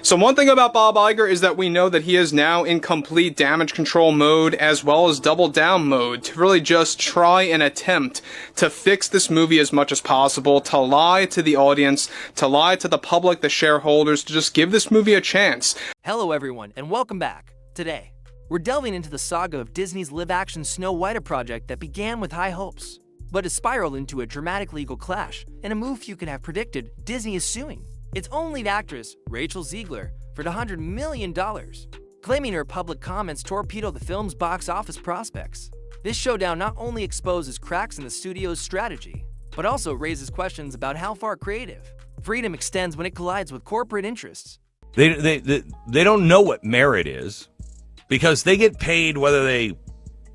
So one thing about Bob Iger is that we know that he is now in complete damage control mode as well as double down mode to really just try and attempt to fix this movie as much as possible, to lie to the audience, to lie to the public, the shareholders, to just give this movie a chance. Hello everyone, and welcome back. Today, we're delving into the saga of Disney's live-action Snow White, a project that began with high hopes, but has spiraled into a dramatic legal clash. In a move few could have predicted, Disney is suing its own lead actress, Rachel Zegler, for $100 million, claiming her public comments torpedoed the film's box office prospects. This showdown not only exposes cracks in the studio's strategy, but also raises questions about how far creative freedom extends when it collides with corporate interests. They don't know what merit is because they get paid whether they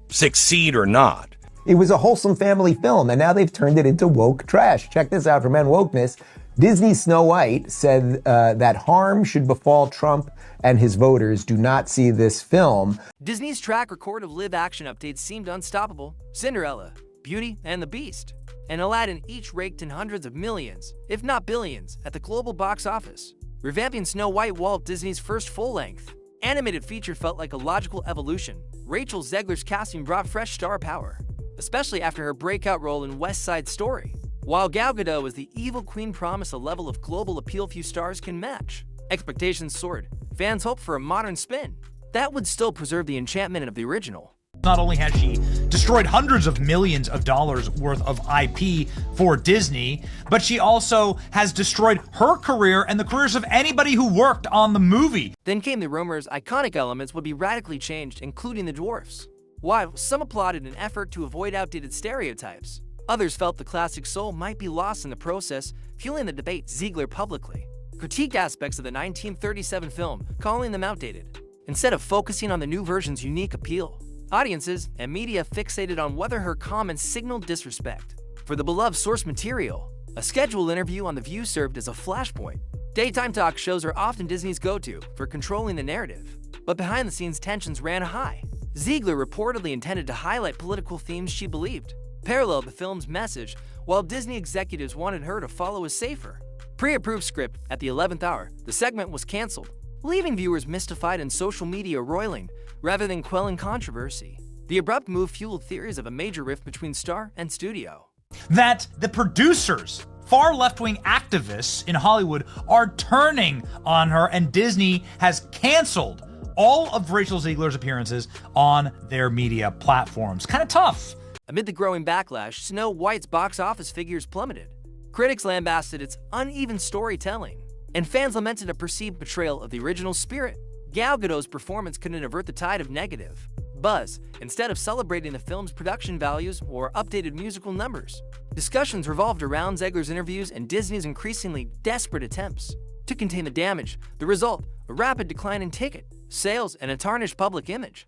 succeed or not. It was a wholesome family film, and now they've turned it into woke trash. Check this out from Wokeness. Disney's Snow White said that harm should befall Trump and his voters. Do not see this film. Disney's track record of live-action updates seemed unstoppable. Cinderella, Beauty and the Beast, and Aladdin each raked in hundreds of millions, if not billions, at the global box office. Revamping Snow White, Walt Disney's first full-length animated feature, felt like a logical evolution. Rachel Zegler's casting brought fresh star power, especially after her breakout role in West Side Story. While Gal Gadot as the evil queen promised a level of global appeal few stars can match. Expectations soared. Fans hoped for a modern spin that would still preserve the enchantment of the original. Not only has she destroyed hundreds of millions of dollars worth of IP for Disney, but she also has destroyed her career and the careers of anybody who worked on the movie. Then came the rumors iconic elements would be radically changed, including the dwarfs. While some applauded an effort to avoid outdated stereotypes, others felt the classic soul might be lost in the process, fueling the debate. Zegler publicly critiqued aspects of the 1937 film, calling them outdated, instead of focusing on the new version's unique appeal. Audiences and media fixated on whether her comments signaled disrespect for the beloved source material. A scheduled interview on The View served as a flashpoint. Daytime talk shows are often Disney's go-to for controlling the narrative, but behind-the-scenes tensions ran high. Zegler reportedly intended to highlight political themes she believed paralleled the film's message, while Disney executives wanted her to follow a safer, pre-approved script. At the 11th hour, the segment was canceled, leaving viewers mystified and social media roiling rather than quelling controversy. The abrupt move fueled theories of a major rift between star and studio. That the producers, far left-wing activists in Hollywood, are turning on her, and Disney has canceled all of Rachel Zegler's appearances on their media platforms. Kind of tough. Amid the growing backlash, Snow White's box office figures plummeted. Critics lambasted its uneven storytelling, and fans lamented a perceived betrayal of the original spirit. Gal Gadot's performance couldn't avert the tide of negative buzz, instead of celebrating the film's production values or updated musical numbers. Discussions revolved around Zegler's interviews and Disney's increasingly desperate attempts to contain the damage. The result, a rapid decline in ticket sales and a tarnished public image.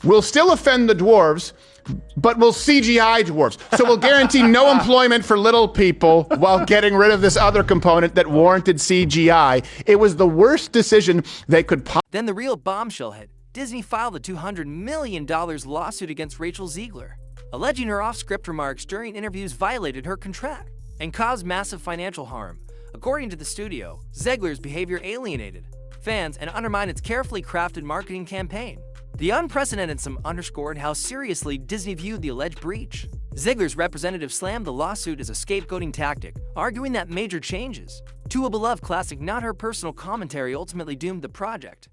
We'll still offend the dwarves, but we'll CGI dwarves. So we'll guarantee no employment for little people while getting rid of this other component that warranted CGI. It was the worst decision they could Then the real bombshell hit. Disney filed a $200 million lawsuit against Rachel Zegler, alleging her off-script remarks during interviews violated her contract and caused massive financial harm. According to the studio, Zegler's behavior alienated fans and undermined its carefully crafted marketing campaign. The unprecedented sum underscored how seriously Disney viewed the alleged breach. Zegler's representative slammed the lawsuit as a scapegoating tactic, arguing that major changes to a beloved classic, not her personal commentary, ultimately doomed the project.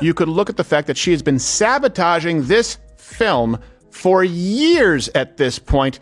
You could look at the fact that she has been sabotaging this film for years at this point,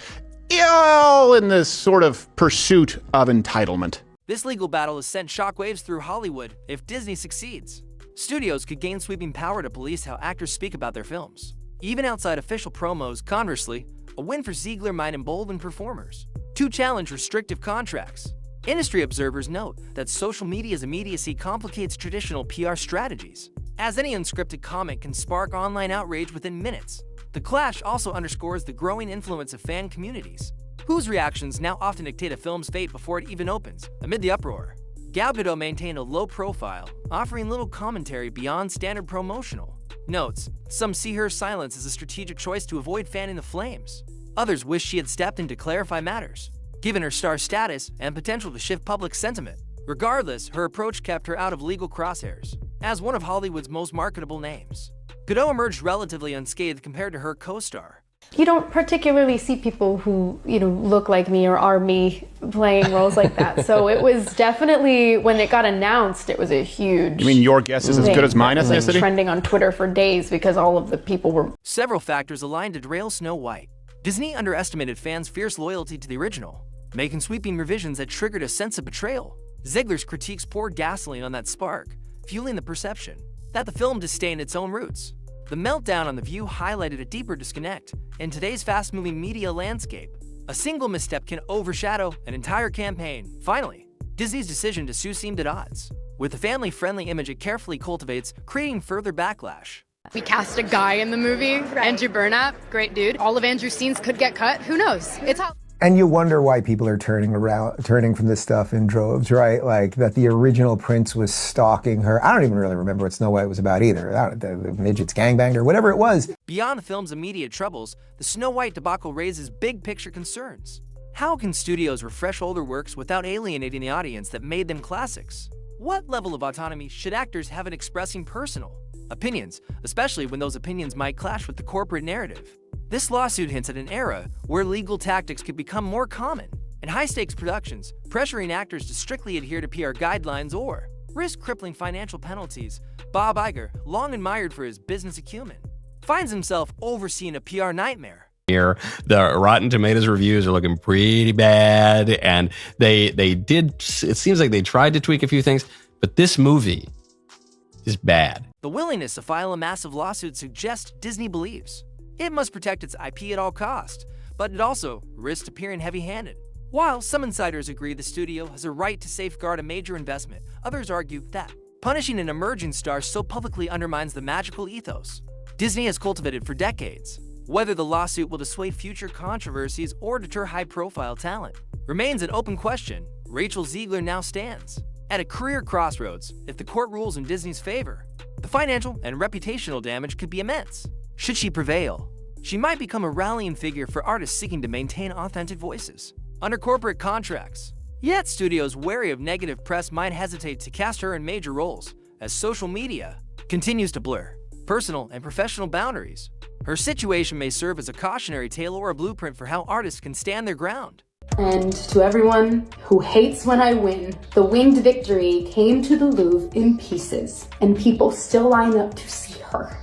all in this sort of pursuit of entitlement. This legal battle has sent shockwaves through Hollywood. If Disney succeeds, studios could gain sweeping power to police how actors speak about their films, even outside official promos. Conversely, a win for Zegler might embolden performers to challenge restrictive contracts. Industry observers note that social media's immediacy complicates traditional PR strategies, as any unscripted comment can spark online outrage within minutes. The clash also underscores the growing influence of fan communities, whose reactions now often dictate a film's fate before it even opens. Amid the uproar, Gal Gadot maintained a low profile, offering little commentary beyond standard promotional notes. Some see her silence as a strategic choice to avoid fanning the flames. Others wish she had stepped in to clarify matters, given her star status and potential to shift public sentiment. Regardless, her approach kept her out of legal crosshairs. As one of Hollywood's most marketable names, Gadot emerged relatively unscathed compared to her co-star. You don't particularly see people who, look like me or are me playing roles like that. So it was definitely, when it got announced, it was a huge... You mean your guess is as good as mine ethnicity? Like trending on Twitter for days because all of the people were... Several factors aligned to derail Snow White. Disney underestimated fans' fierce loyalty to the original, making sweeping revisions that triggered a sense of betrayal. Zegler's critiques poured gasoline on that spark, fueling the perception that the film disdained its own roots. The meltdown on The View highlighted a deeper disconnect in today's fast-moving media landscape. A single misstep can overshadow an entire campaign. Finally, Disney's decision to sue seemed at odds with the family-friendly image it carefully cultivates, creating further backlash. We cast a guy in the movie, Andrew Burnap, great dude. All of Andrew's scenes could get cut. Who knows? It's how. And you wonder why people are turning from this stuff in droves, right? Like that the original prince was stalking her. I don't even really remember what Snow White was about either. The midgets gangbanged her, whatever it was. Beyond the film's immediate troubles, the Snow White debacle raises big-picture concerns. How can studios refresh older works without alienating the audience that made them classics? What level of autonomy should actors have in expressing personal opinions, especially when those opinions might clash with the corporate narrative? This lawsuit hints at an era where legal tactics could become more common in high-stakes productions, pressuring actors to strictly adhere to PR guidelines or risk crippling financial penalties. Bob Iger, long admired for his business acumen, finds himself overseeing a PR nightmare. Here, the Rotten Tomatoes reviews are looking pretty bad, and they did. It seems like they tried to tweak a few things, but this movie is bad. The willingness to file a massive lawsuit suggests Disney believes it must protect its IP at all costs, but it also risks appearing heavy-handed. While some insiders agree the studio has a right to safeguard a major investment, others argue that punishing an emerging star so publicly undermines the magical ethos Disney has cultivated for decades. Whether the lawsuit will dissuade future controversies or deter high-profile talent remains an open question. Rachel Zegler now stands at a career crossroads. If the court rules in Disney's favor, the financial and reputational damage could be immense. Should she prevail, she might become a rallying figure for artists seeking to maintain authentic voices under corporate contracts. Yet studios wary of negative press might hesitate to cast her in major roles as social media continues to blur personal and professional boundaries. Her situation may serve as a cautionary tale or a blueprint for how artists can stand their ground. And to everyone who hates when I win, the winged victory came to the Louvre in pieces, and people still line up to see her.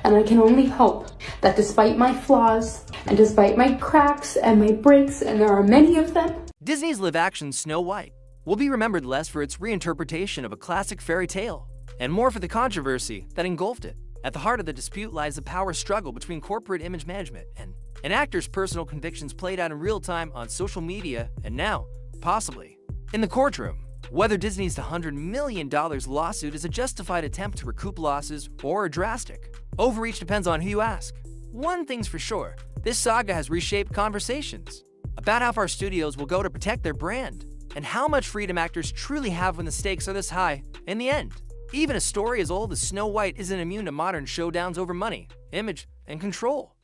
And I can only hope that despite my flaws, and despite my cracks and my breaks, and there are many of them, Disney's live-action Snow White will be remembered less for its reinterpretation of a classic fairy tale, and more for the controversy that engulfed it. At the heart of the dispute lies the power struggle between corporate image management and an actor's personal convictions played out in real time on social media, and now, possibly, in the courtroom. Whether Disney's $100 million lawsuit is a justified attempt to recoup losses or a drastic overreach depends on who you ask. One thing's for sure, this saga has reshaped conversations about how far studios will go to protect their brand and how much freedom actors truly have when the stakes are this high. In the end, even a story as old as Snow White isn't immune to modern showdowns over money, image, and control.